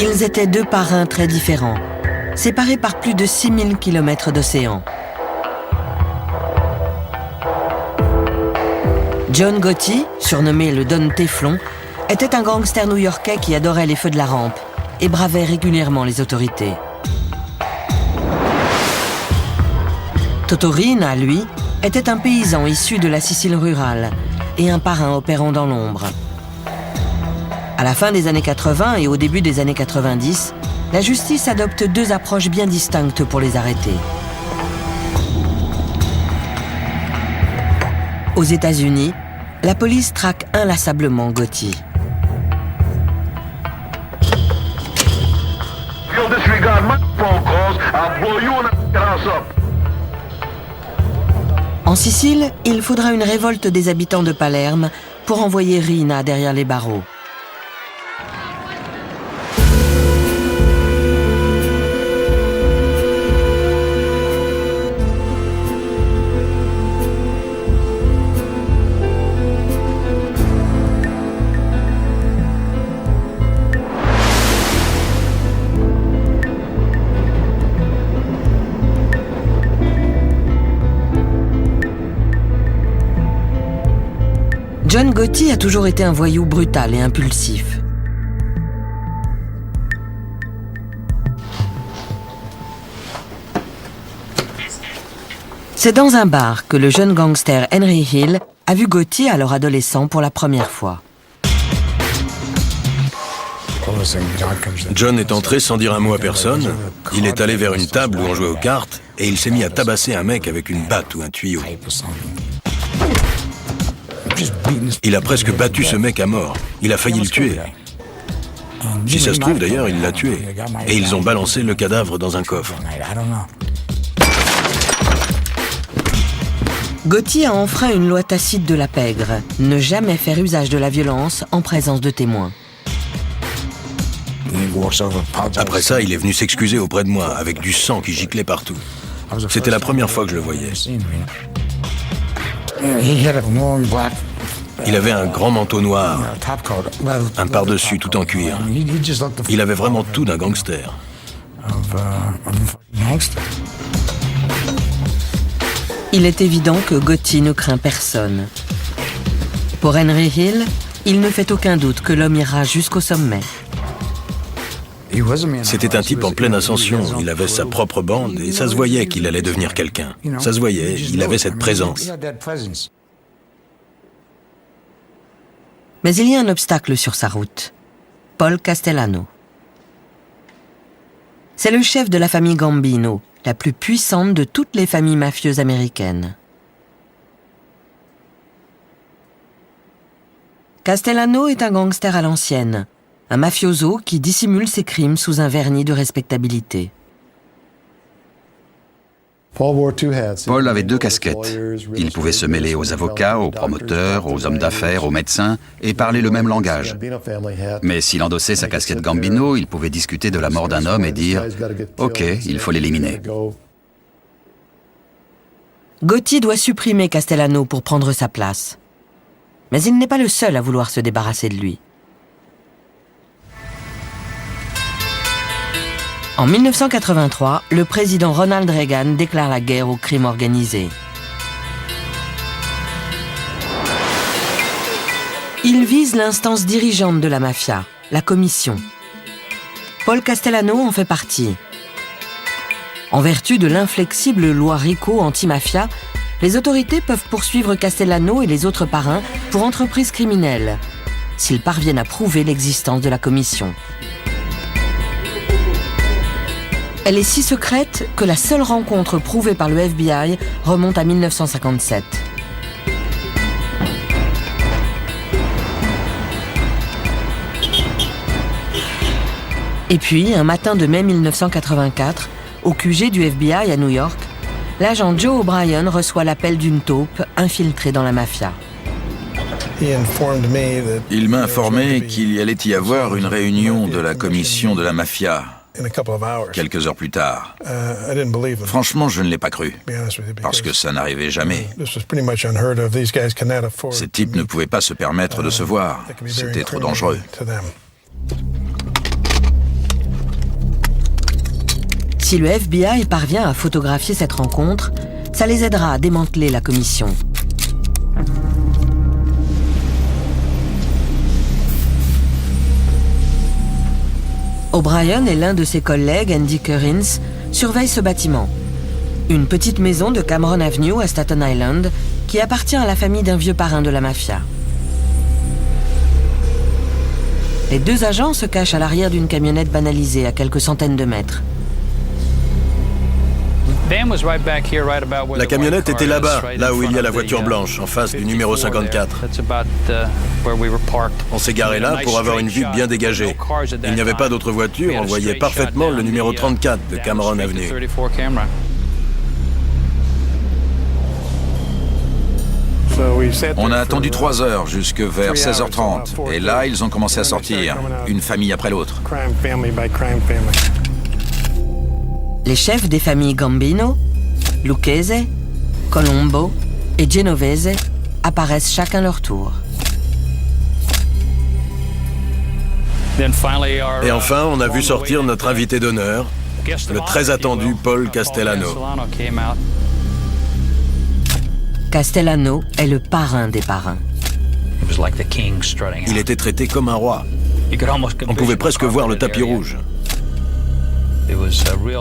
Ils étaient deux parrains très différents, séparés par plus de 6000 km d'océan. John Gotti, surnommé le Don Téflon, était un gangster new-yorkais qui adorait les feux de la rampe et bravait régulièrement les autorités. Toto Riina, lui, était un paysan issu de la Sicile rurale et un parrain opérant dans l'ombre. À la fin des années 80 et au début des années 90, la justice adopte deux approches bien distinctes pour les arrêter. Aux États-Unis, la police traque inlassablement Gotti. En Sicile, il faudra une révolte des habitants de Palerme pour envoyer Riina derrière les barreaux. John Gotti a toujours été un voyou brutal et impulsif. C'est dans un bar que le jeune gangster Henry Hill a vu Gotti alors adolescent pour la première fois. John est entré sans dire un mot à personne. Il est allé vers une table où on jouait aux cartes et il s'est mis à tabasser un mec avec une batte ou un tuyau. Il a presque battu ce mec à mort. Il a failli le tuer. Si ça se trouve, d'ailleurs, il l'a tué. Et ils ont balancé le cadavre dans un coffre. Gotti a enfreint une loi tacite de la pègre, ne jamais faire usage de la violence en présence de témoins. Après ça, il est venu s'excuser auprès de moi, avec du sang qui giclait partout. C'était la première fois que je le voyais. Il avait un grand manteau noir, un pardessus tout en cuir. Il avait vraiment tout d'un gangster. Il est évident que Gotti ne craint personne. Pour Henry Hill, il ne fait aucun doute que l'homme ira jusqu'au sommet. C'était un type en pleine ascension. Il avait sa propre bande et ça se voyait qu'il allait devenir quelqu'un. Ça se voyait, il avait cette présence. Mais il y a un obstacle sur sa route. Paul Castellano. C'est le chef de la famille Gambino, la plus puissante de toutes les familles mafieuses américaines. Castellano est un gangster à l'ancienne, un mafioso qui dissimule ses crimes sous un vernis de respectabilité. Paul avait deux casquettes. Il pouvait se mêler aux avocats, aux promoteurs, aux hommes d'affaires, aux médecins et parler le même langage. Mais s'il endossait sa casquette Gambino, il pouvait discuter de la mort d'un homme et dire « Ok, il faut l'éliminer ». Gotti doit supprimer Castellano pour prendre sa place. Mais il n'est pas le seul à vouloir se débarrasser de lui. En 1983, le président Ronald Reagan déclare la guerre au crime organisé. Il vise l'instance dirigeante de la mafia, la commission. Paul Castellano en fait partie. En vertu de l'inflexible loi RICO anti-mafia, les autorités peuvent poursuivre Castellano et les autres parrains pour entreprises criminelles, s'ils parviennent à prouver l'existence de la commission. Elle est si secrète que la seule rencontre prouvée par le FBI remonte à 1957. Et puis, un matin de mai 1984, au QG du FBI à New York, l'agent Joe O'Brien reçoit l'appel d'une taupe infiltrée dans la mafia. Il m'a informé qu'il y allait y avoir une réunion de la commission de la mafia quelques heures plus tard. Franchement, je ne l'ai pas cru, parce que ça n'arrivait jamais. Ces types ne pouvaient pas se permettre de se voir. C'était trop dangereux. Si le FBI parvient à photographier cette rencontre, ça les aidera à démanteler la commission. O'Brien et l'un de ses collègues, Andy Currins, surveillent ce bâtiment. Une petite maison de Cameron Avenue à Staten Island qui appartient à la famille d'un vieux parrain de la mafia. Les deux agents se cachent à l'arrière d'une camionnette banalisée à quelques centaines de mètres. La camionnette était là-bas, là où il y a la voiture blanche, en face du numéro 54. On s'est garé là pour avoir une vue bien dégagée. Il n'y avait pas d'autres voitures, on voyait parfaitement le numéro 34 de Cameron Avenue. On a attendu 3 heures, jusque vers 16h30. Et là, ils ont commencé à sortir, une famille après l'autre. Les chefs des familles Gambino, Lucchese, Colombo et Genovese apparaissent chacun leur tour. Et enfin, on a vu sortir notre invité d'honneur, le très attendu Paul Castellano. Castellano est le parrain des parrains. Il était traité comme un roi. On pouvait presque voir le tapis rouge.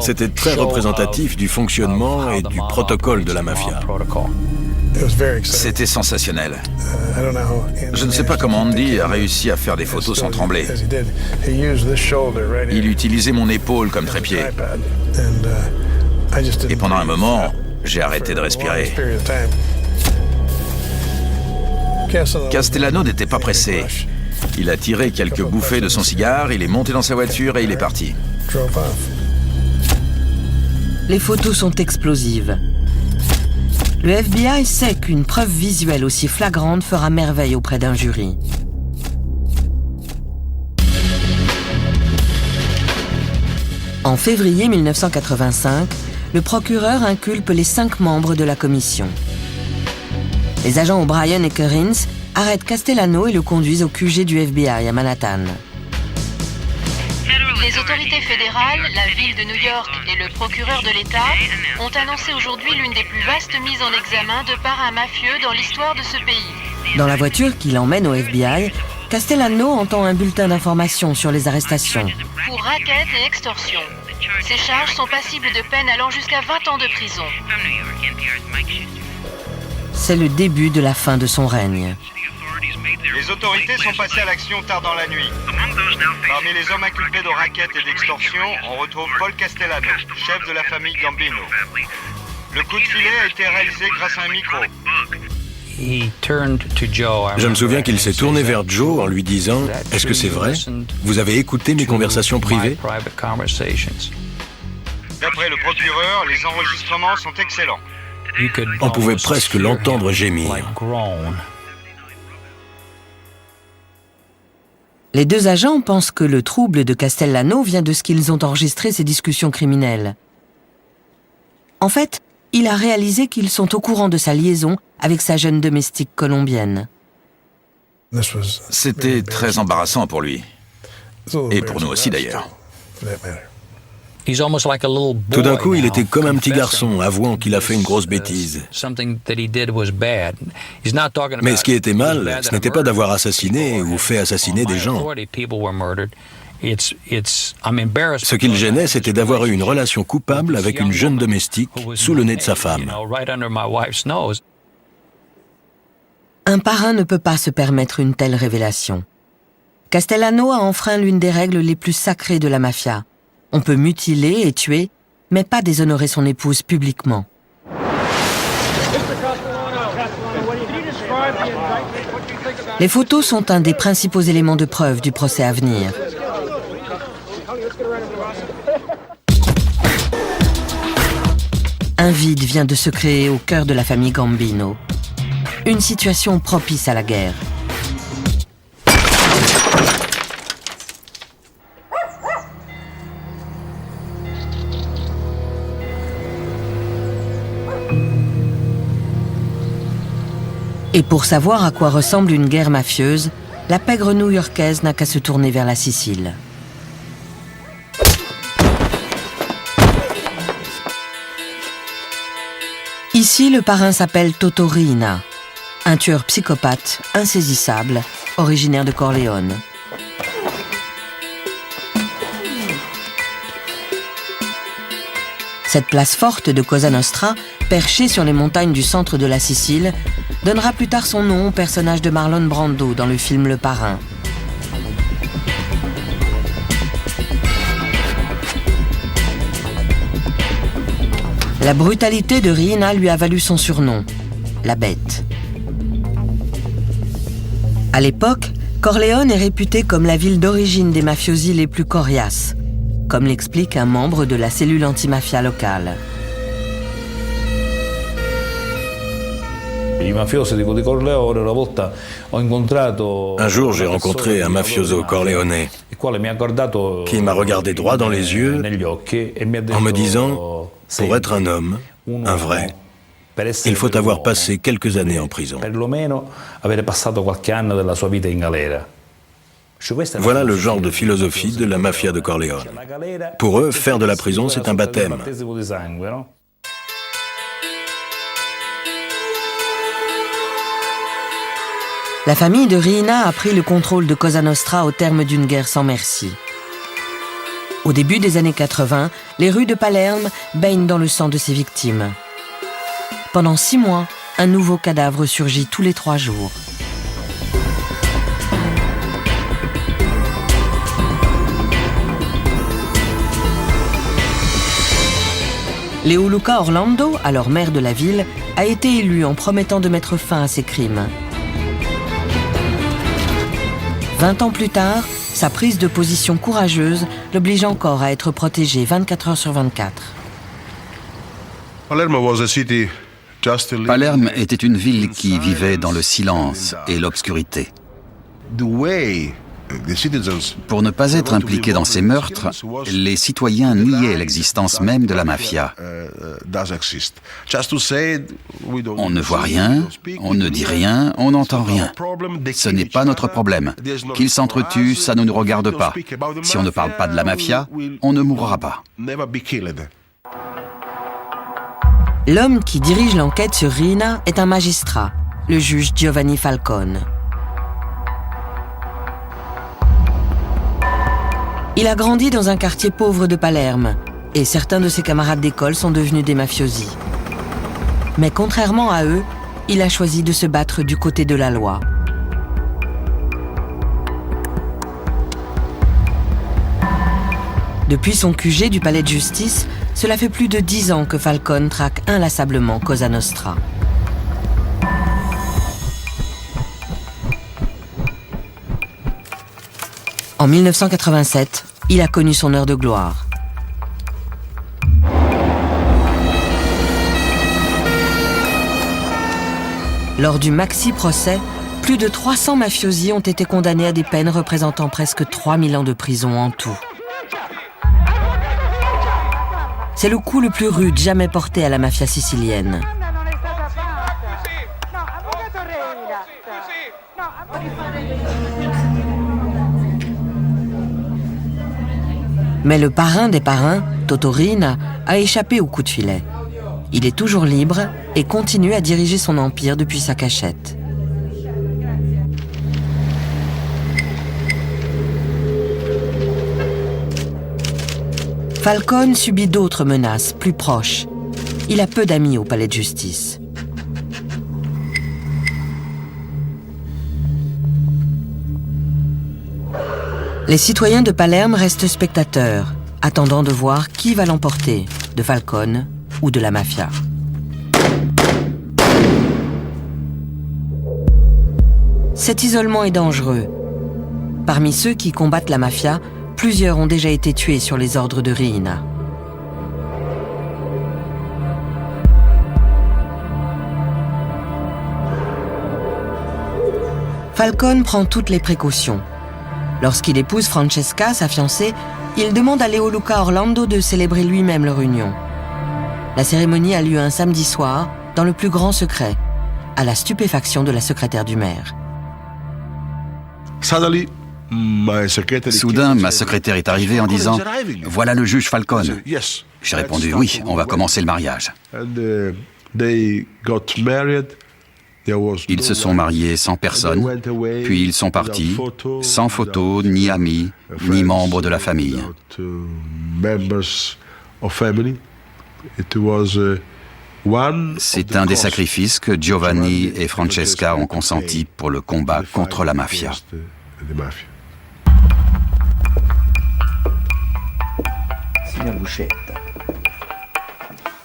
C'était très représentatif du fonctionnement et du protocole de la mafia. C'était sensationnel. Je ne sais pas comment Andy a réussi à faire des photos sans trembler. Il utilisait mon épaule comme trépied. Et pendant un moment, j'ai arrêté de respirer. Castellano n'était pas pressé. Il a tiré quelques bouffées de son cigare, il est monté dans sa voiture et il est parti. Les photos sont explosives. Le FBI sait qu'une preuve visuelle aussi flagrante fera merveille auprès d'un jury. En février 1985, le procureur inculpe les 5 membres de la commission. Les agents O'Brien et Currins arrêtent Castellano et le conduisent au QG du FBI à Manhattan. Les autorités fédérales, la ville de New York et le procureur de l'État ont annoncé aujourd'hui l'une des plus vastes mises en examen de parrains mafieux dans l'histoire de ce pays. Dans la voiture qui l'emmène au FBI, Castellano entend un bulletin d'information sur les arrestations. Pour racket et extorsion. Ces charges sont passibles de peine allant jusqu'à 20 ans de prison. C'est le début de la fin de son règne. Les autorités sont passées à l'action tard dans la nuit. Parmi les hommes inculpés de racket et d'extorsion, on retrouve Paul Castellano, chef de la famille Gambino. Le coup de filet a été réalisé grâce à un micro. Je me souviens qu'il s'est tourné vers Joe en lui disant « Est-ce que c'est vrai? Vous avez écouté mes conversations privées ?» D'après le procureur, les enregistrements sont excellents. On pouvait presque l'entendre gémir. Les deux agents pensent que le trouble de Castellano vient de ce qu'ils ont enregistré ces discussions criminelles. En fait, il a réalisé qu'ils sont au courant de sa liaison avec sa jeune domestique colombienne. C'était très embarrassant pour lui. Et pour nous aussi d'ailleurs. Tout d'un coup, il était comme un petit garçon, avouant qu'il a fait une grosse bêtise. Mais ce qui était mal, ce n'était pas d'avoir assassiné ou fait assassiner des gens. Ce qui le gênait, c'était d'avoir eu une relation coupable avec une jeune domestique sous le nez de sa femme. Un parrain ne peut pas se permettre une telle révélation. Castellano a enfreint l'une des règles les plus sacrées de la mafia. On peut mutiler et tuer, mais pas déshonorer son épouse publiquement. Les photos sont un des principaux éléments de preuve du procès à venir. Un vide vient de se créer au cœur de la famille Gambino. Une situation propice à la guerre. Et pour savoir à quoi ressemble une guerre mafieuse, la pègre new-yorkaise n'a qu'à se tourner vers la Sicile. Ici, le parrain s'appelle Toto Riina, un tueur psychopathe, insaisissable, originaire de Corleone. Cette place forte de Cosa Nostra, perchée sur les montagnes du centre de la Sicile, donnera plus tard son nom au personnage de Marlon Brando dans le film Le Parrain. La brutalité de Riina lui a valu son surnom, la Bête. À l'époque, Corleone est réputée comme la ville d'origine des mafiosi les plus coriaces, comme l'explique un membre de la cellule antimafia locale. Un jour, j'ai rencontré un mafioso corléonais qui m'a regardé droit dans les yeux en me disant « Pour être un homme, un vrai, il faut avoir passé quelques années en prison. » Voilà le genre de philosophie de la mafia de Corleone. Pour eux, faire de la prison, c'est un baptême. La famille de Riina a pris le contrôle de Cosa Nostra au terme d'une guerre sans merci. Au début des années 80, les rues de Palerme baignent dans le sang de ses victimes. Pendant 6 mois, un nouveau cadavre surgit tous les 3 jours. Leoluca Orlando, alors maire de la ville, a été élu en promettant de mettre fin à ces crimes. 20 ans plus tard, sa prise de position courageuse l'oblige encore à être protégé 24 heures sur 24. Palerme était une ville qui vivait dans le silence et l'obscurité. Pour ne pas être impliqués dans ces meurtres, les citoyens niaient l'existence même de la mafia. On ne voit rien, on ne dit rien, on n'entend rien. Ce n'est pas notre problème. Qu'ils s'entretuent, ça ne nous regarde pas. Si on ne parle pas de la mafia, on ne mourra pas. L'homme qui dirige l'enquête sur Riina est un magistrat, le juge Giovanni Falcone. Il a grandi dans un quartier pauvre de Palerme et certains de ses camarades d'école sont devenus des mafiosi. Mais contrairement à eux, il a choisi de se battre du côté de la loi. Depuis son QG du palais de justice, cela fait plus de 10 ans que Falcone traque inlassablement Cosa Nostra. En 1987, il a connu son heure de gloire. Lors du maxi-procès, plus de 300 mafiosi ont été condamnés à des peines représentant presque 3000 ans de prison en tout. C'est le coup le plus rude jamais porté à la mafia sicilienne. Mais le parrain des parrains, Toto Riina, a échappé au coup de filet. Il est toujours libre et continue à diriger son empire depuis sa cachette. Falcone subit d'autres menaces, plus proches. Il a peu d'amis au palais de justice. Les citoyens de Palerme restent spectateurs, attendant de voir qui va l'emporter, de Falcone ou de la mafia. Cet isolement est dangereux. Parmi ceux qui combattent la mafia, plusieurs ont déjà été tués sur les ordres de Riina. Falcone prend toutes les précautions. Lorsqu'il épouse Francesca, sa fiancée, il demande à Leoluca Orlando de célébrer lui-même leur union. La cérémonie a lieu un samedi soir, dans le plus grand secret, à la stupéfaction de la secrétaire du maire. Soudain, ma secrétaire est arrivée en disant « Voilà le juge Falcone ». J'ai répondu « Oui, on va commencer le mariage ». Ils se sont mariés sans personne, puis ils sont partis, sans photos, ni amis, ni membres de la famille. C'est un des sacrifices que Giovanni et Francesca ont consenti pour le combat contre la mafia.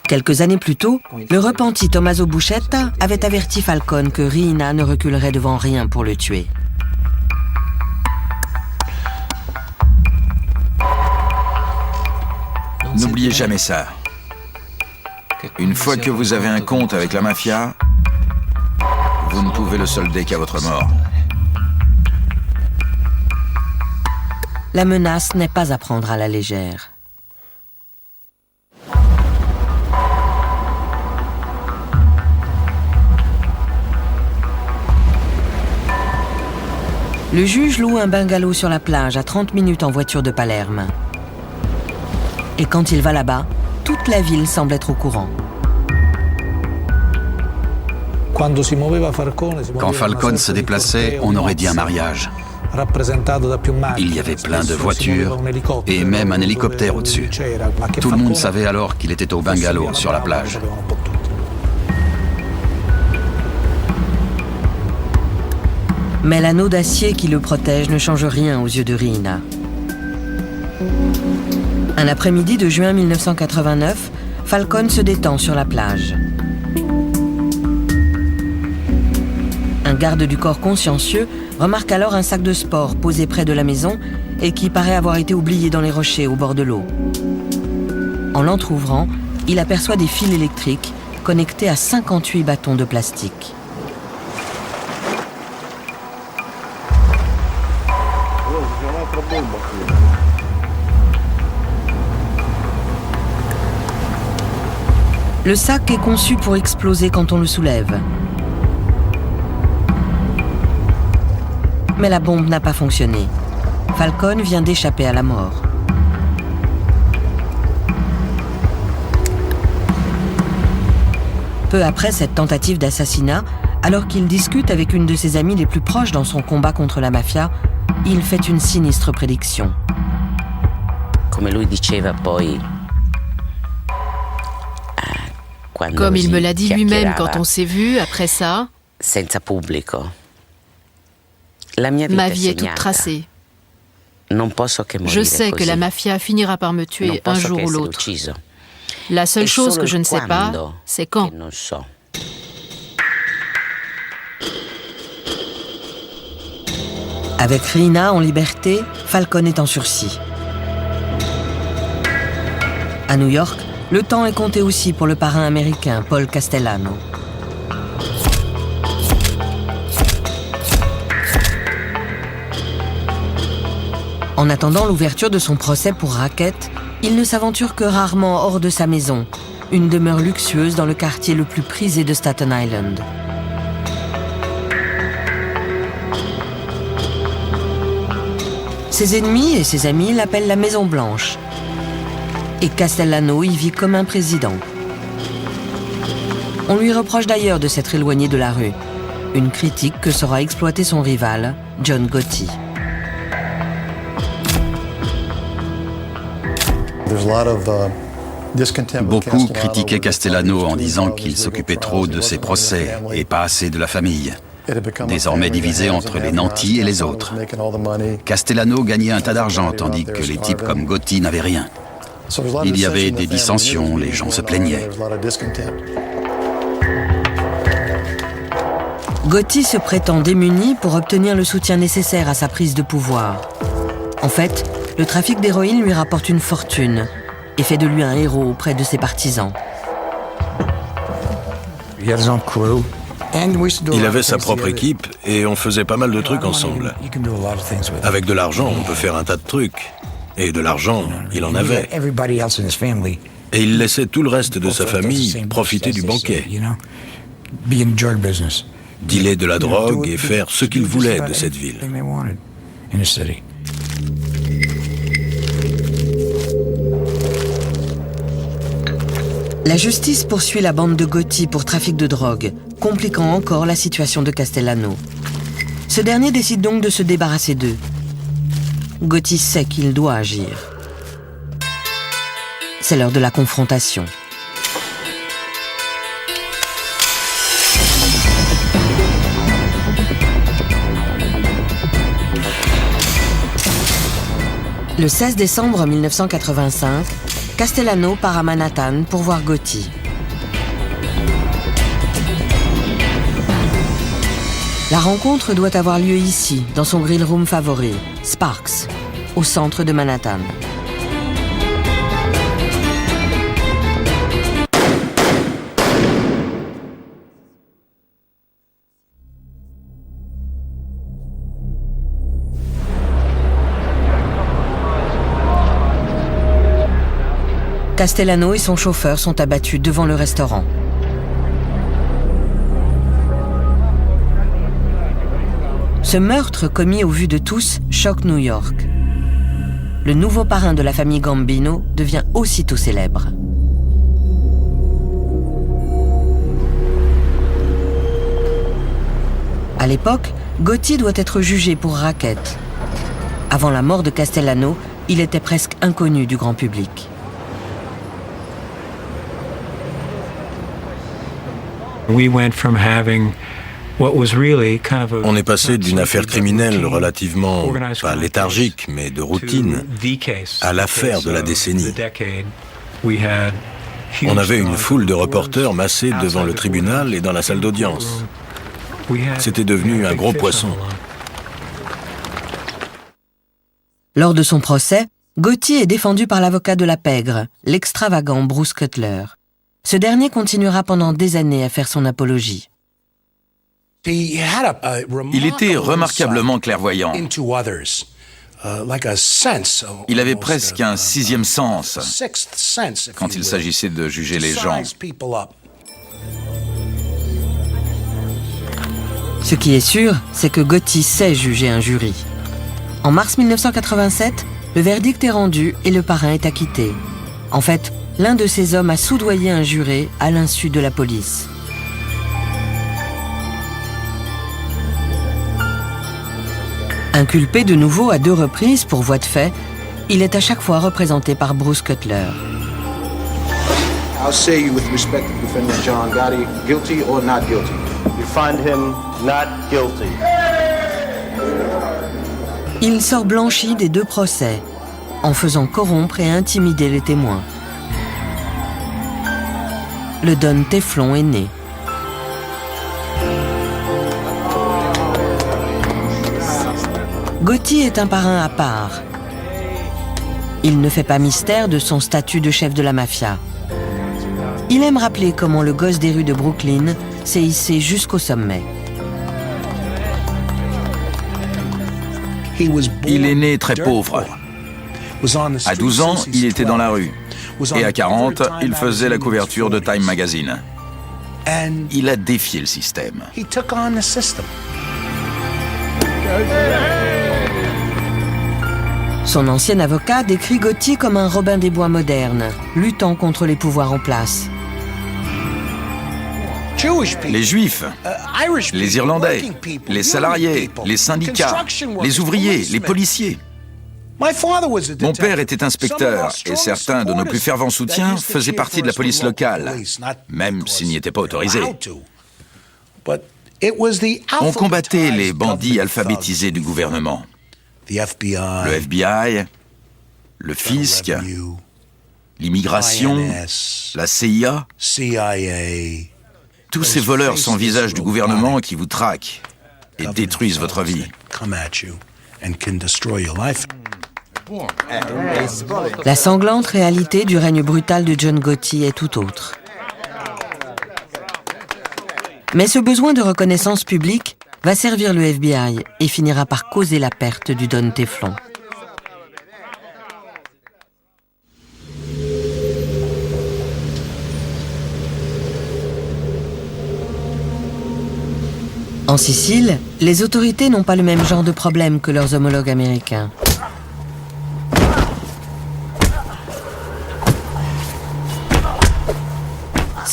Quelques années plus tôt, le repenti Tommaso Buscetta avait averti Falcone que Riina ne reculerait devant rien pour le tuer. N'oubliez jamais ça. Une fois que vous avez un compte avec la mafia, vous ne pouvez le solder qu'à votre mort. La menace n'est pas à prendre à la légère. Le juge loue un bungalow sur la plage à 30 minutes en voiture de Palerme. Et quand il va là-bas, toute la ville semble être au courant. Quand Falcone se déplaçait, on aurait dit un mariage. Il y avait plein de voitures et même un hélicoptère au-dessus. Tout le monde savait alors qu'il était au bungalow sur la plage. Mais l'anneau d'acier qui le protège ne change rien aux yeux de Riina. Un après-midi de juin 1989, Falcone se détend sur la plage. Un garde du corps consciencieux remarque alors un sac de sport posé près de la maison et qui paraît avoir été oublié dans les rochers au bord de l'eau. En l'entr'ouvrant, il aperçoit des fils électriques connectés à 58 bâtons de plastique. Le sac est conçu pour exploser quand on le soulève. Mais la bombe n'a pas fonctionné. Falcone vient d'échapper à la mort. Peu après cette tentative d'assassinat, alors qu'il discute avec une de ses amies les plus proches dans son combat contre la mafia, il fait une sinistre prédiction. Comme il me l'a dit lui-même quand on s'est vu, après ça, ma vie est toute tracée. Je sais que la mafia finira par me tuer un jour ou l'autre. La seule chose que je ne sais pas, c'est quand. Avec Riina en liberté, Falcone est en sursis. À New York, le temps est compté aussi pour le parrain américain Paul Castellano. En attendant l'ouverture de son procès pour racket, il ne s'aventure que rarement hors de sa maison, une demeure luxueuse dans le quartier le plus prisé de Staten Island. Ses ennemis et ses amis l'appellent la Maison Blanche. Et Castellano y vit comme un président. On lui reproche d'ailleurs de s'être éloigné de la rue, une critique que saura exploiter son rival, John Gotti. Beaucoup critiquaient Castellano en disant qu'il s'occupait trop de ses procès et pas assez de la famille. Désormais divisé entre les nantis et les autres. Castellano gagnait un tas d'argent tandis que les types comme Gotti n'avaient rien. Il y avait des dissensions, les gens se plaignaient. Gotti se prétend démuni pour obtenir le soutien nécessaire à sa prise de pouvoir. En fait, le trafic d'héroïne lui rapporte une fortune et fait de lui un héros auprès de ses partisans. Il avait sa propre équipe et on faisait pas mal de trucs ensemble. Avec de l'argent, on peut faire un tas de trucs. Et de l'argent, il en avait. Et il laissait tout le reste de sa famille profiter du banquet. Dealer de la drogue et faire ce qu'il voulait de cette ville. La justice poursuit la bande de Gotti pour trafic de drogue, compliquant encore la situation de Castellano. Ce dernier décide donc de se débarrasser d'eux. Gotti sait qu'il doit agir. C'est l'heure de la confrontation. Le 16 décembre 1985, Castellano part à Manhattan pour voir Gotti. La rencontre doit avoir lieu ici, dans son grill room favori, Sparks, au centre de Manhattan. Castellano et son chauffeur sont abattus devant le restaurant. Ce meurtre commis au vu de tous choque New York. Le nouveau parrain de la famille Gambino devient aussitôt célèbre. À l'époque, Gotti doit être jugé pour racket. Avant la mort de Castellano, il était presque inconnu du grand public. On est passé d'une affaire criminelle relativement, pas léthargique, mais de routine, à l'affaire de la décennie. On avait une foule de reporters massés devant le tribunal et dans la salle d'audience. C'était devenu un gros poisson. Lors de son procès, Gotti est défendu par l'avocat de la pègre, l'extravagant Bruce Cutler. Ce dernier continuera pendant des années à faire son apologie. Il était remarquablement clairvoyant. Il avait presque un sixième sens quand il s'agissait de juger les gens. Ce qui est sûr, c'est que Gotti sait juger un jury. En mars 1987, le verdict est rendu et le parrain est acquitté. En fait, l'un de ces hommes a soudoyé un juré à l'insu de la police. Inculpé de nouveau à 2 reprises pour voie de fait, il est à chaque fois représenté par Bruce Cutler. I'll say you with respect to defendant John Gotti, guilty or not guilty? You find him not guilty. Il sort blanchi des 2 procès, en faisant corrompre et intimider les témoins. Le Don Teflon est né. Gotti est un parrain à part. Il ne fait pas mystère de son statut de chef de la mafia. Il aime rappeler comment le gosse des rues de Brooklyn s'est hissé jusqu'au sommet. Il est né très pauvre. À 12 ans, il était dans la rue. Et à 40, il faisait la couverture de Time Magazine. Il a défié le système. Son ancien avocat décrit Gotti comme un Robin des Bois moderne, luttant contre les pouvoirs en place. Les Juifs, les Irlandais, les salariés, les syndicats, les ouvriers, les policiers. Mon père était inspecteur et certains de nos plus fervents soutiens faisaient partie de la police locale, même s'ils n'y étaient pas autorisés. On combattait les bandits alphabétisés du gouvernement. Le FBI, le fisc, l'immigration, la CIA, tous ces voleurs sans visage du gouvernement qui vous traquent et détruisent votre vie. La sanglante réalité du règne brutal de John Gotti est tout autre. Mais ce besoin de reconnaissance publique va servir le FBI et finira par causer la perte du Don Teflon. En Sicile, les autorités n'ont pas le même genre de problème que leurs homologues américains.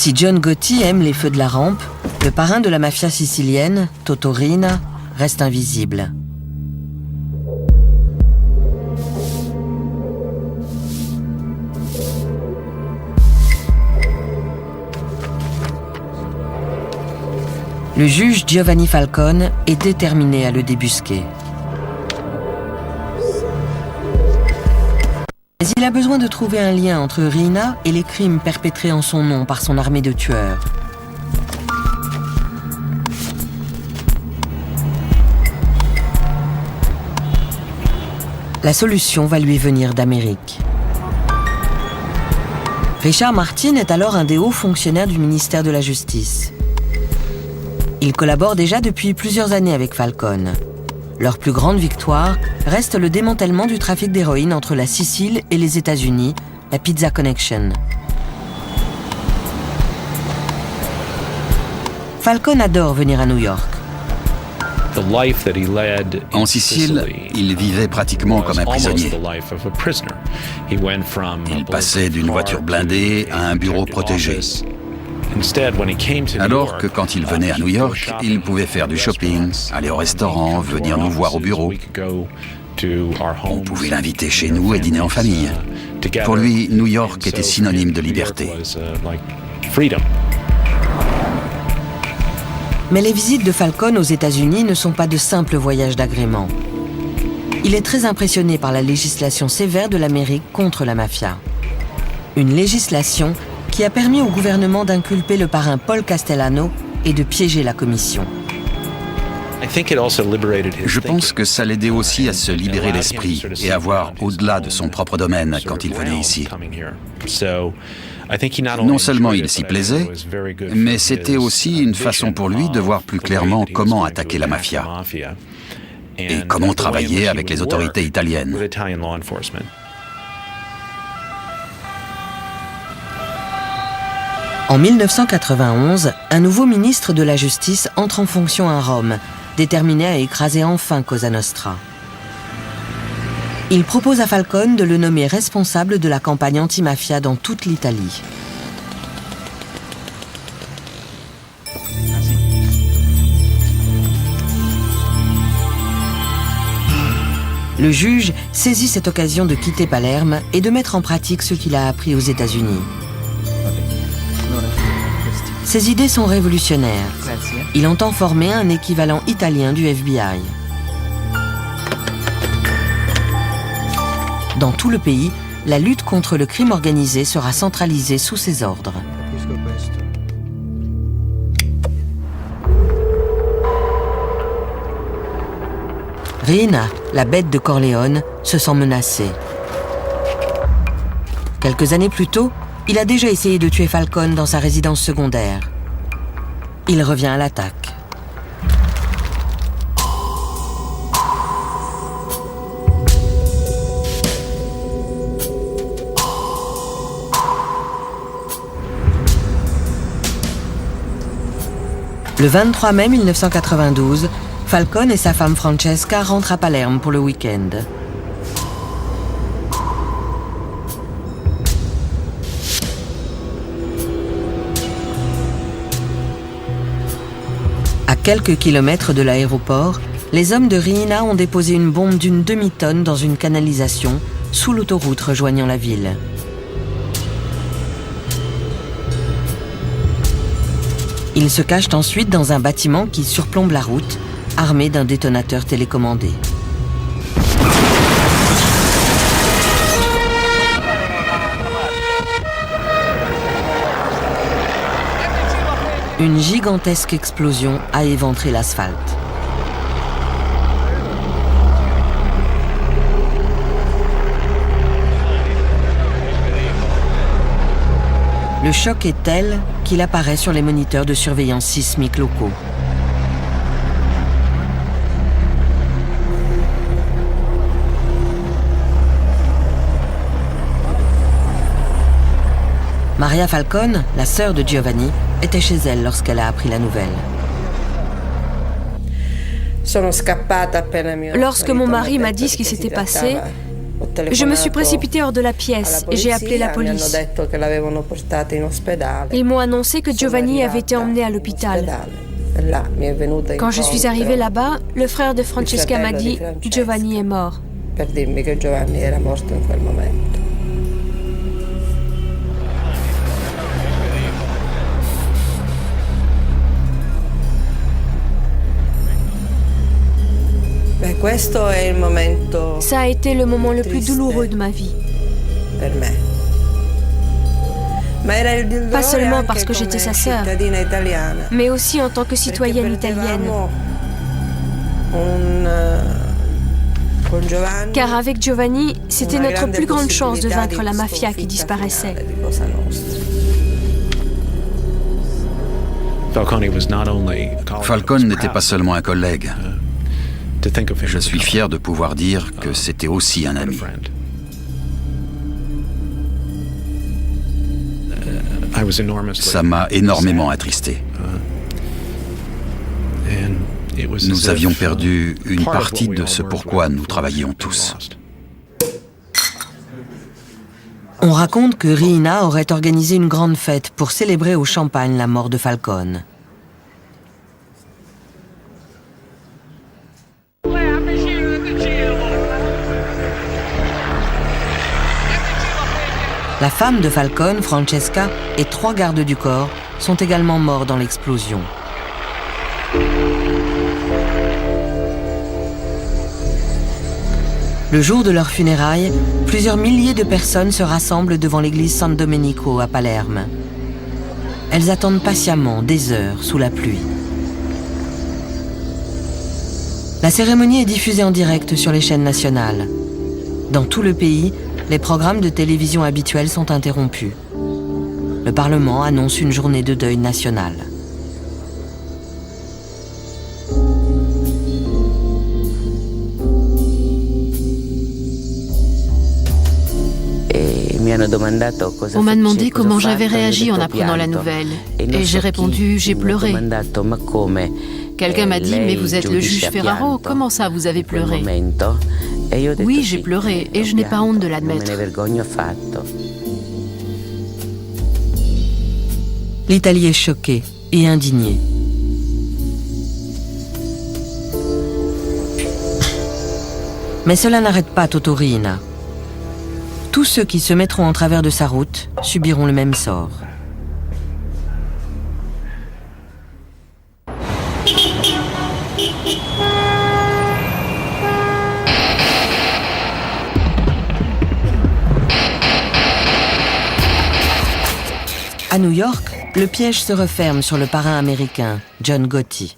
Si John Gotti aime les feux de la rampe, le parrain de la mafia sicilienne, Toto Riina, reste invisible. Le juge Giovanni Falcone est déterminé à le débusquer. Mais il a besoin de trouver un lien entre Riina et les crimes perpétrés en son nom par son armée de tueurs. La solution va lui venir d'Amérique. Richard Martin est alors un des hauts fonctionnaires du ministère de la Justice. Il collabore déjà depuis plusieurs années avec Falcone. Leur plus grande victoire reste le démantèlement du trafic d'héroïne entre la Sicile et les États-Unis, la Pizza Connection. Falcone adore venir à New York. En Sicile, il vivait pratiquement comme un prisonnier. Il passait d'une voiture blindée à un bureau protégé. Alors que quand il venait à New York, il pouvait faire du shopping, aller au restaurant, venir nous voir au bureau. On pouvait l'inviter chez nous et dîner en famille. Pour lui, New York était synonyme de liberté. Mais les visites de Falcone aux États-Unis ne sont pas de simples voyages d'agrément. Il est très impressionné par la législation sévère de l'Amérique contre la mafia. Une législation qui a permis au gouvernement d'inculper le parrain Paul Castellano et de piéger la commission. Je pense que ça l'aidait aussi à se libérer l'esprit et à voir au-delà de son propre domaine quand il venait ici. Non seulement il s'y plaisait, mais c'était aussi une façon pour lui de voir plus clairement comment attaquer la mafia et comment travailler avec les autorités italiennes. En 1991, un nouveau ministre de la Justice entre en fonction à Rome, déterminé à écraser enfin Cosa Nostra. Il propose à Falcone de le nommer responsable de la campagne anti-mafia dans toute l'Italie. Le juge saisit cette occasion de quitter Palerme et de mettre en pratique ce qu'il a appris aux États-Unis. Ses idées sont révolutionnaires. Il entend former un équivalent italien du FBI. Dans tout le pays, la lutte contre le crime organisé sera centralisée sous ses ordres. Riina, la bête de Corleone, se sent menacée. Quelques années plus tôt, il a déjà essayé de tuer Falcone dans sa résidence secondaire. Il revient à l'attaque. Le 23 mai 1992, Falcone et sa femme Francesca rentrent à Palerme pour le week-end. À quelques kilomètres de l'aéroport, les hommes de Riina ont déposé une bombe d'une demi-tonne dans une canalisation sous l'autoroute rejoignant la ville. Ils se cachent ensuite dans un bâtiment qui surplombe la route, armé d'un détonateur télécommandé. Une gigantesque explosion a éventré l'asphalte. Le choc est tel qu'il apparaît sur les moniteurs de surveillance sismique locaux. Maria Falcone, la sœur de Giovanni, était chez elle lorsqu'elle a appris la nouvelle. Lorsque mon mari m'a dit ce qui s'était passé, Je me suis précipitée hors de la pièce et j'ai appelé la police. Ils m'ont annoncé que Giovanni avait été emmené à l'hôpital. Quand je suis arrivée là-bas, le frère de Francesca m'a dit « Giovanni est mort ». Ça a été le moment le plus douloureux de ma vie. Pas seulement parce que j'étais sa sœur, mais aussi en tant que citoyenne italienne. Car avec Giovanni, c'était notre plus grande chance de vaincre la mafia qui disparaissait. Falcone n'était pas seulement un collègue. Je suis fier de pouvoir dire que c'était aussi un ami. Ça m'a énormément attristé. Nous avions perdu une partie de ce pourquoi nous travaillions tous. On raconte que Riina aurait organisé une grande fête pour célébrer au champagne la mort de Falcone. La femme de Falcone, Francesca, et 3 gardes du corps sont également morts dans l'explosion. Le jour de leur funérailles, plusieurs milliers de personnes se rassemblent devant l'église San Domenico à Palerme. Elles attendent patiemment des heures sous la pluie. La cérémonie est diffusée en direct sur les chaînes nationales. Dans tout le pays, les programmes de télévision habituels sont interrompus. Le Parlement annonce une journée de deuil national. On m'a demandé comment j'avais réagi en apprenant la nouvelle. Et j'ai répondu, j'ai pleuré. Quelqu'un m'a dit, mais vous êtes le juge Ferraro, comment ça vous avez pleuré? Oui, j'ai pleuré et je n'ai pas honte de l'admettre. L'Italie est choquée et indignée. Mais cela n'arrête pas Toto Riina. Tous ceux qui se mettront en travers de sa route subiront le même sort. À New York, le piège se referme sur le parrain américain, John Gotti.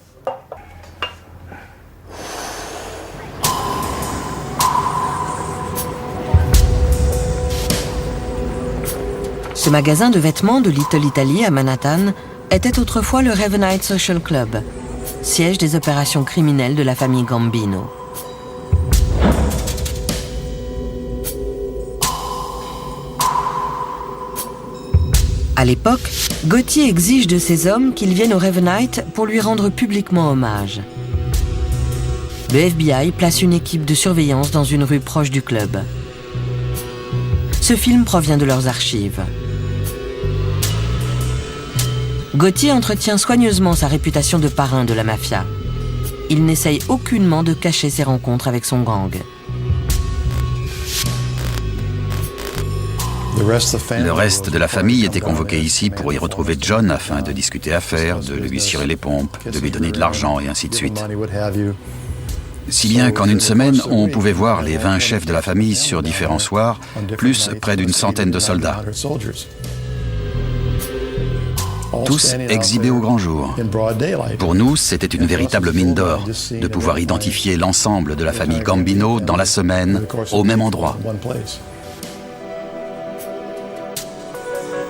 Ce magasin de vêtements de Little Italy à Manhattan était autrefois le Ravenite Social Club, siège des opérations criminelles de la famille Gambino. À l'époque, Gotti exige de ses hommes qu'ils viennent au Ravenite pour lui rendre publiquement hommage. Le FBI place une équipe de surveillance dans une rue proche du club. Ce film provient de leurs archives. Gotti entretient soigneusement sa réputation de parrain de la mafia. Il n'essaye aucunement de cacher ses rencontres avec son gang. Le reste de la famille était convoqué ici pour y retrouver John afin de discuter affaires, de lui cirer les pompes, de lui donner de l'argent et ainsi de suite. Si bien qu'en une semaine, on pouvait voir les 20 chefs de la famille sur différents soirs, plus près d'une centaine de soldats. Tous exhibés au grand jour. Pour nous, c'était une véritable mine d'or de pouvoir identifier l'ensemble de la famille Gambino dans la semaine, au même endroit.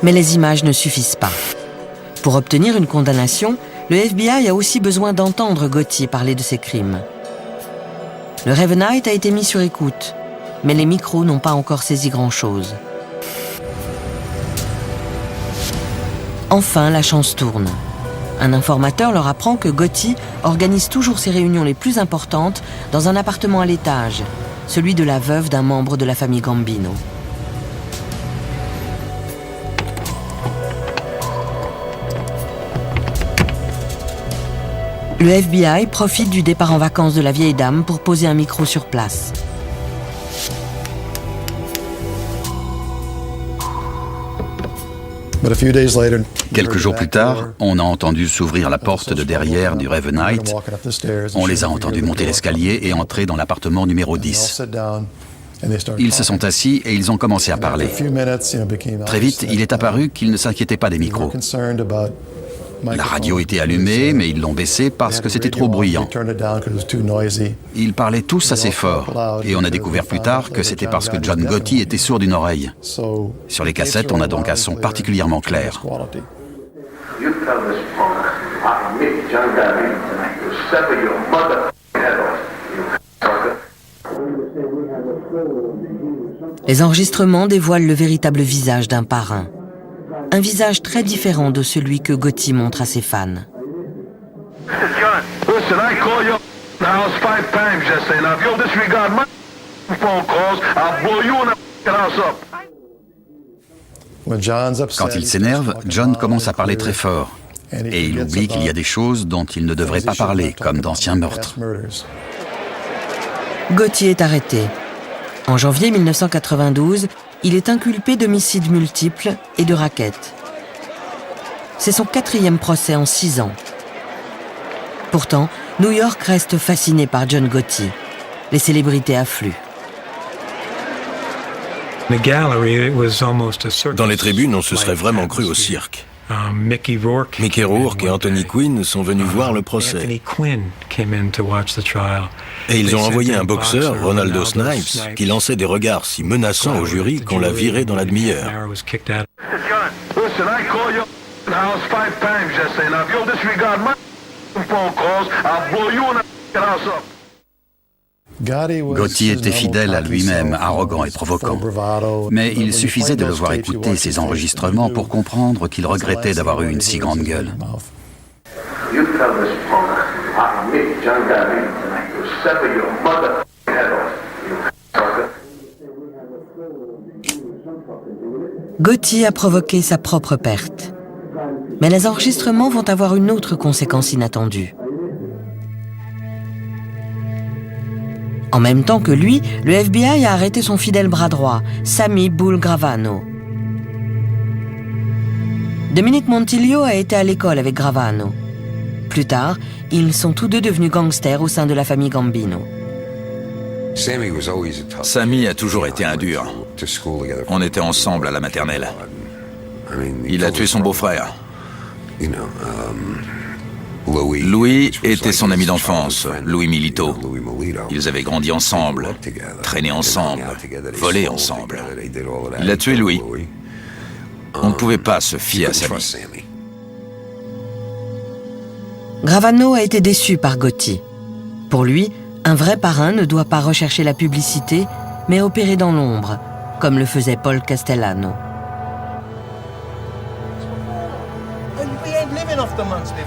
Mais les images ne suffisent pas. Pour obtenir une condamnation, le FBI a aussi besoin d'entendre Gotti parler de ses crimes. Le Ravenite a été mis sur écoute, mais les micros n'ont pas encore saisi grand-chose. Enfin, la chance tourne. Un informateur leur apprend que Gotti organise toujours ses réunions les plus importantes dans un appartement à l'étage, celui de la veuve d'un membre de la famille Gambino. Le FBI profite du départ en vacances de la vieille dame pour poser un micro sur place. Quelques jours plus tard, on a entendu s'ouvrir la porte de derrière du Ravenite. On les a entendus monter l'escalier et entrer dans l'appartement numéro 10. Ils se sont assis et ils ont commencé à parler. Très vite, il est apparu qu'ils ne s'inquiétaient pas des micros. La radio était allumée, mais ils l'ont baissée parce que c'était trop bruyant. Ils parlaient tous assez fort, et on a découvert plus tard que c'était parce que John Gotti était sourd d'une oreille. Sur les cassettes, on a donc un son particulièrement clair. Les enregistrements dévoilent le véritable visage d'un parrain. Un visage très différent de celui que Gotti montre à ses fans. Quand il s'énerve, John commence à parler très fort. Et il oublie qu'il y a des choses dont il ne devrait pas parler, comme d'anciens meurtres. Gotti est arrêté. En janvier 1992, il est inculpé d'homicides multiples et de racket. C'est son 4e procès en 6 ans. Pourtant, New York reste fasciné par John Gotti. Les célébrités affluent. Dans les tribunes, on se serait vraiment cru au cirque. Mickey Rourke et Anthony Quinn sont venus voir le procès. Et ils ont envoyé un boxeur, Ronaldo Snipes, qui lançait des regards si menaçants au jury qu'on l'a viré dans la demi-heure. Gotti était fidèle à lui-même, arrogant et provoquant. Mais il suffisait de le voir écouter ses enregistrements pour comprendre qu'il regrettait d'avoir eu une si grande gueule. Gotti a provoqué sa propre perte. Mais les enregistrements vont avoir une autre conséquence inattendue. En même temps que lui, le FBI a arrêté son fidèle bras droit, Sammy Bull Gravano. Dominic Montillo a été à l'école avec Gravano. Plus tard, ils sont tous deux devenus gangsters au sein de la famille Gambino. Sammy a toujours été un dur. On était ensemble à la maternelle. Il a tué son beau-frère. Louis était son ami d'enfance, Louis Milito. Ils avaient grandi ensemble, traîné ensemble, volé ensemble. Il a tué Louis. On ne pouvait pas se fier à Sammy. Gravano a été déçu par Gotti. Pour lui, un vrai parrain ne doit pas rechercher la publicité, mais opérer dans l'ombre, comme le faisait Paul Castellano.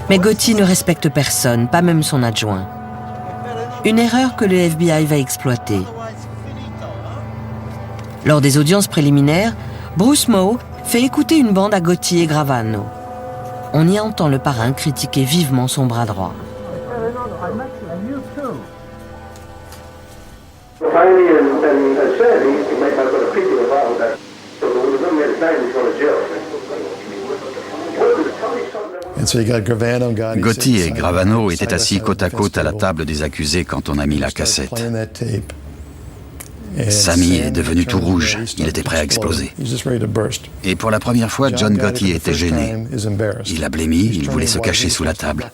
Mais Gotti ne respecte personne, pas même son adjoint. Une erreur que le FBI va exploiter. Lors des audiences préliminaires, Bruce Moe fait écouter une bande à Gotti et Gravano. On y entend le parrain critiquer vivement son bras droit. Gotti et Gravano étaient assis côte à côte à la table des accusés quand on a mis la cassette. Sammy est devenu tout rouge, il était prêt à exploser. Et pour la première fois, John Gotti était gêné. Il a blêmi, il voulait se cacher sous la table.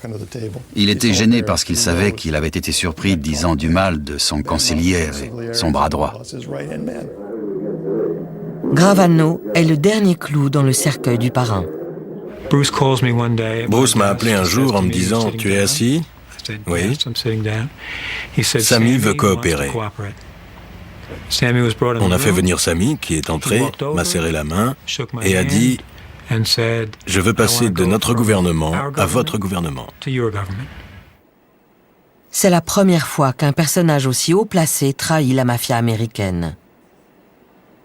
Il était gêné parce qu'il savait qu'il avait été surpris disant du mal de son conciliaire et son bras droit. Gravano est le dernier clou dans le cercueil du parrain. Bruce m'a appelé un jour en me disant « Tu es assis ?» Oui. Sammy veut coopérer. On a fait venir Sammy, qui est entré, m'a serré la main et a dit « Je veux passer de notre gouvernement à votre gouvernement. » C'est la première fois qu'un personnage aussi haut placé trahit la mafia américaine.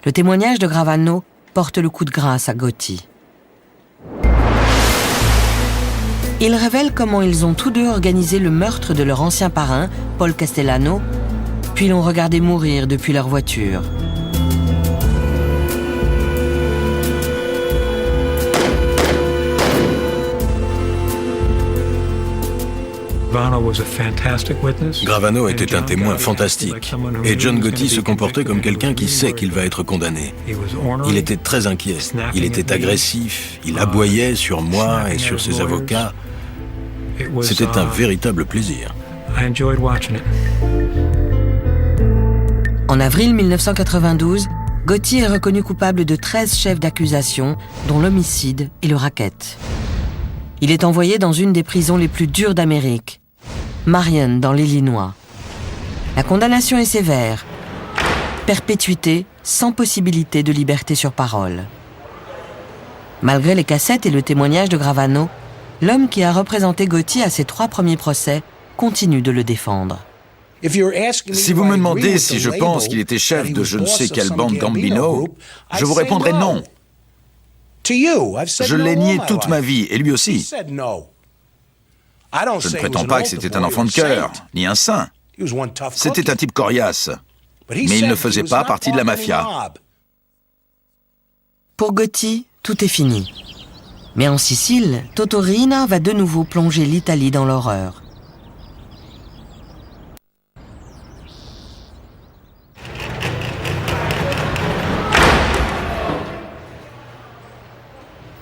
Le témoignage de Gravano porte le coup de grâce à Gotti. Il révèle comment ils ont tous deux organisé le meurtre de leur ancien parrain, Paul Castellano, puis l'ont regardé mourir depuis leur voiture. Gravano était un témoin fantastique, et John Gotti se comportait comme quelqu'un qui sait qu'il va être condamné. Il était très inquiet, il était agressif, il aboyait sur moi et sur ses avocats. C'était un véritable plaisir. En avril 1992, Gotti est reconnu coupable de 13 chefs d'accusation, dont l'homicide et le racket. Il est envoyé dans une des prisons les plus dures d'Amérique, Marion, dans l'Illinois. La condamnation est sévère. Perpétuité sans possibilité de liberté sur parole. Malgré les cassettes et le témoignage de Gravano, l'homme qui a représenté Gotti à ses 3 premiers procès continue de le défendre. Si vous me demandez si je pense qu'il était chef de je ne sais quelle bande Gambino, je vous répondrai non. Je l'ai nié toute ma vie, et lui aussi. Je ne prétends pas que c'était un enfant de cœur, ni un saint. C'était un type coriace. Mais il ne faisait pas partie de la mafia. Pour Gotti, tout est fini. Mais en Sicile, Toto Riina va de nouveau plonger l'Italie dans l'horreur.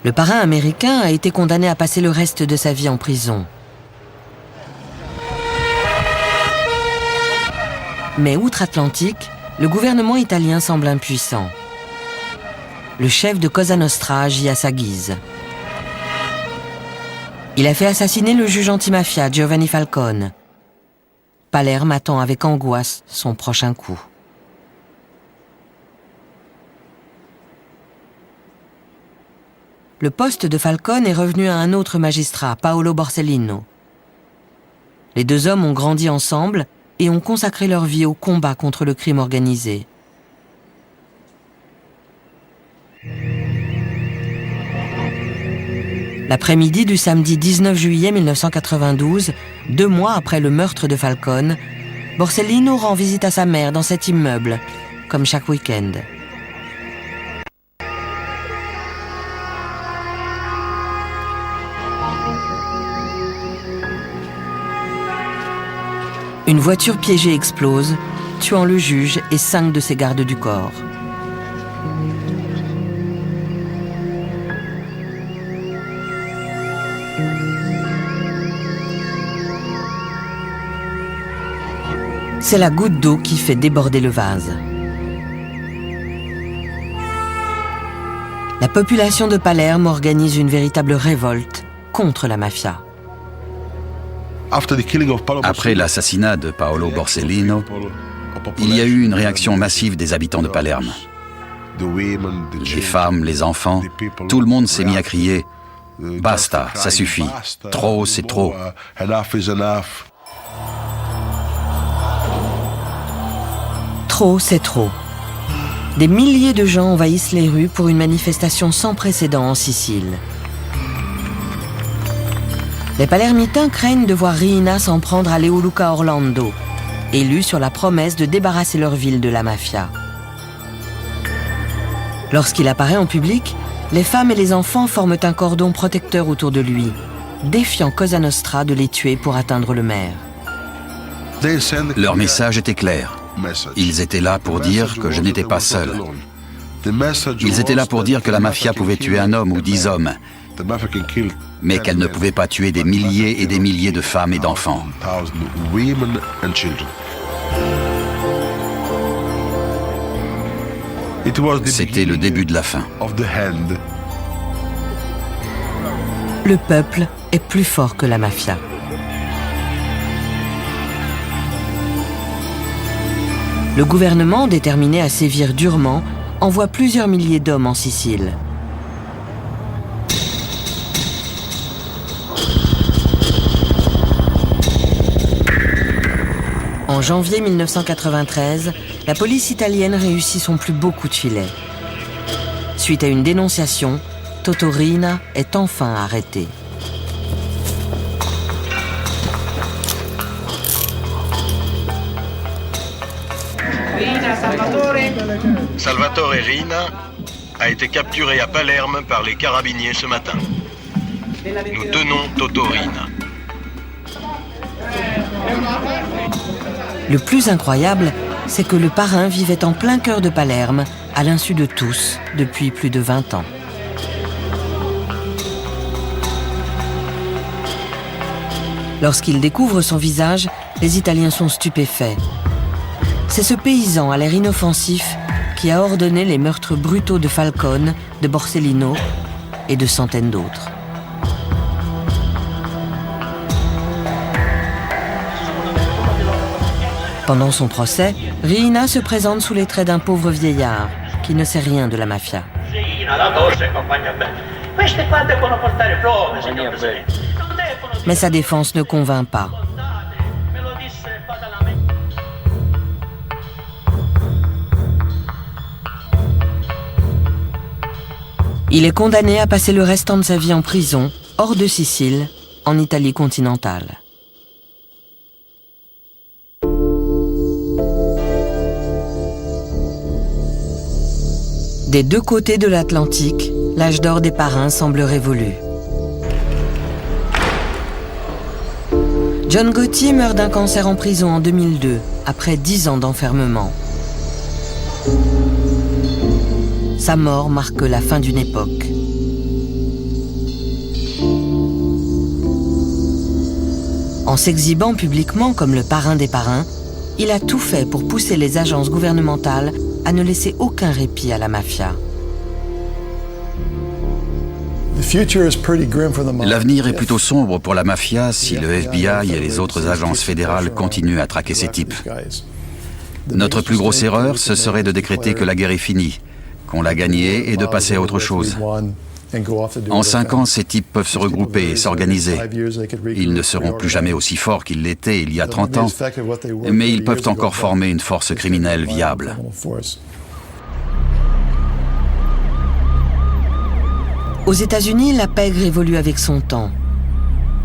Le parrain américain a été condamné à passer le reste de sa vie en prison. Mais outre-Atlantique, le gouvernement italien semble impuissant. Le chef de Cosa Nostra agit à sa guise. Il a fait assassiner le juge antimafia Giovanni Falcone. Palerme attend avec angoisse son prochain coup. Le poste de Falcone est revenu à un autre magistrat, Paolo Borsellino. Les deux hommes ont grandi ensemble et ont consacré leur vie au combat contre le crime organisé. L'après-midi du samedi 19 juillet 1992, 2 mois après le meurtre de Falcone, Borsellino rend visite à sa mère dans cet immeuble, comme chaque week-end. Une voiture piégée explose, tuant le juge et 5 de ses gardes du corps. C'est la goutte d'eau qui fait déborder le vase. La population de Palerme organise une véritable révolte contre la mafia. Après l'assassinat de Paolo Borsellino, il y a eu une réaction massive des habitants de Palerme. Les femmes, les enfants, tout le monde s'est mis à crier « Basta, ça suffit. Trop, c'est trop ». Trop, c'est trop. Des milliers de gens envahissent les rues pour une manifestation sans précédent en Sicile. Les Palermitains craignent de voir Riina s'en prendre à Leoluca Orlando, élu sur la promesse de débarrasser leur ville de la mafia. Lorsqu'il apparaît en public, les femmes et les enfants forment un cordon protecteur autour de lui, défiant Cosa Nostra de les tuer pour atteindre le maire. Leur message était clair. Ils étaient là pour dire que je n'étais pas seul. Ils étaient là pour dire que la mafia pouvait tuer un homme ou 10 hommes, mais qu'elle ne pouvait pas tuer des milliers et des milliers de femmes et d'enfants. C'était le début de la fin. Le peuple est plus fort que la mafia. Le gouvernement, déterminé à sévir durement, envoie plusieurs milliers d'hommes en Sicile. En janvier 1993, la police italienne réussit son plus beau coup de filet. Suite à une dénonciation, Toto Riina est enfin arrêté. Salvatore Riina a été capturé à Palerme par les carabiniers ce matin. Nous tenons Toto Riina. Le plus incroyable, c'est que le parrain vivait en plein cœur de Palerme, à l'insu de tous, depuis plus de 20 ans. Lorsqu'il découvre son visage, les Italiens sont stupéfaits. C'est ce paysan à l'air inoffensif qui a ordonné les meurtres brutaux de Falcone, de Borsellino et de centaines d'autres. Pendant son procès, Riina se présente sous les traits d'un pauvre vieillard qui ne sait rien de la mafia. Mais sa défense ne convainc pas. Il est condamné à passer le restant de sa vie en prison, hors de Sicile, en Italie continentale. Des deux côtés de l'Atlantique, l'âge d'or des parrains semble révolu. John Gotti meurt d'un cancer en prison en 2002, après 10 ans d'enfermement. Sa mort marque la fin d'une époque. En s'exhibant publiquement comme le parrain des parrains, il a tout fait pour pousser les agences gouvernementales à ne laisser aucun répit à la mafia. L'avenir est plutôt sombre pour la mafia si le FBI et les autres agences fédérales continuent à traquer ces types. Notre plus grosse erreur, ce serait de décréter que la guerre est finie, qu'on l'a gagnée et de passer à autre chose. En 5 ans, ces types peuvent se regrouper et s'organiser. Ils ne seront plus jamais aussi forts qu'ils l'étaient il y a 30 ans, mais ils peuvent encore former une force criminelle viable. Aux États-Unis, la pègre évolue avec son temps.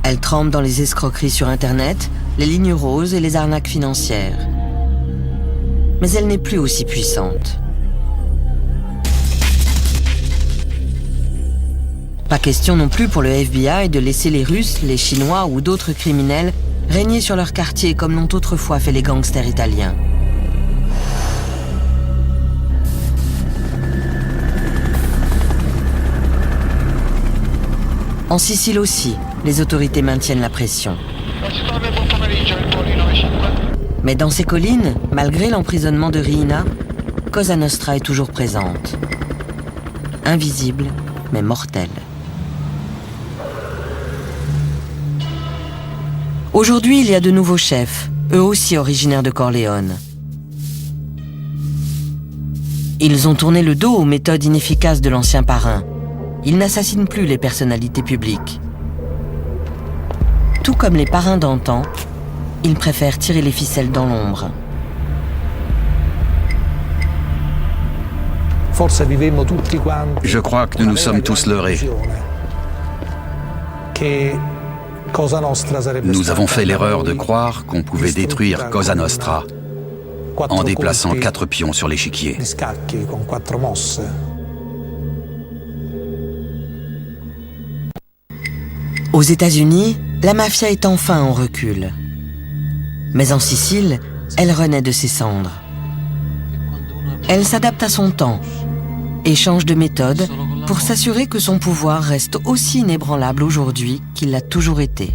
Elle trempe dans les escroqueries sur Internet, les lignes roses et les arnaques financières. Mais elle n'est plus aussi puissante. Pas question non plus pour le FBI de laisser les Russes, les Chinois ou d'autres criminels régner sur leur quartier comme l'ont autrefois fait les gangsters italiens. En Sicile aussi, les autorités maintiennent la pression. Mais dans ces collines, malgré l'emprisonnement de Riina, Cosa Nostra est toujours présente. Invisible, mais mortelle. Aujourd'hui, il y a de nouveaux chefs, eux aussi originaires de Corleone. Ils ont tourné le dos aux méthodes inefficaces de l'ancien parrain. Ils n'assassinent plus les personnalités publiques. Tout comme les parrains d'antan, ils préfèrent tirer les ficelles dans l'ombre. Je crois que nous nous sommes tous leurrés. Nous avons fait l'erreur de croire qu'on pouvait détruire Cosa Nostra en déplaçant 4 pions sur l'échiquier. Aux États-Unis, la mafia est enfin en recul. Mais en Sicile, elle renaît de ses cendres. Elle s'adapte à son temps et change de méthode pour s'assurer que son pouvoir reste aussi inébranlable aujourd'hui qu'il l'a toujours été.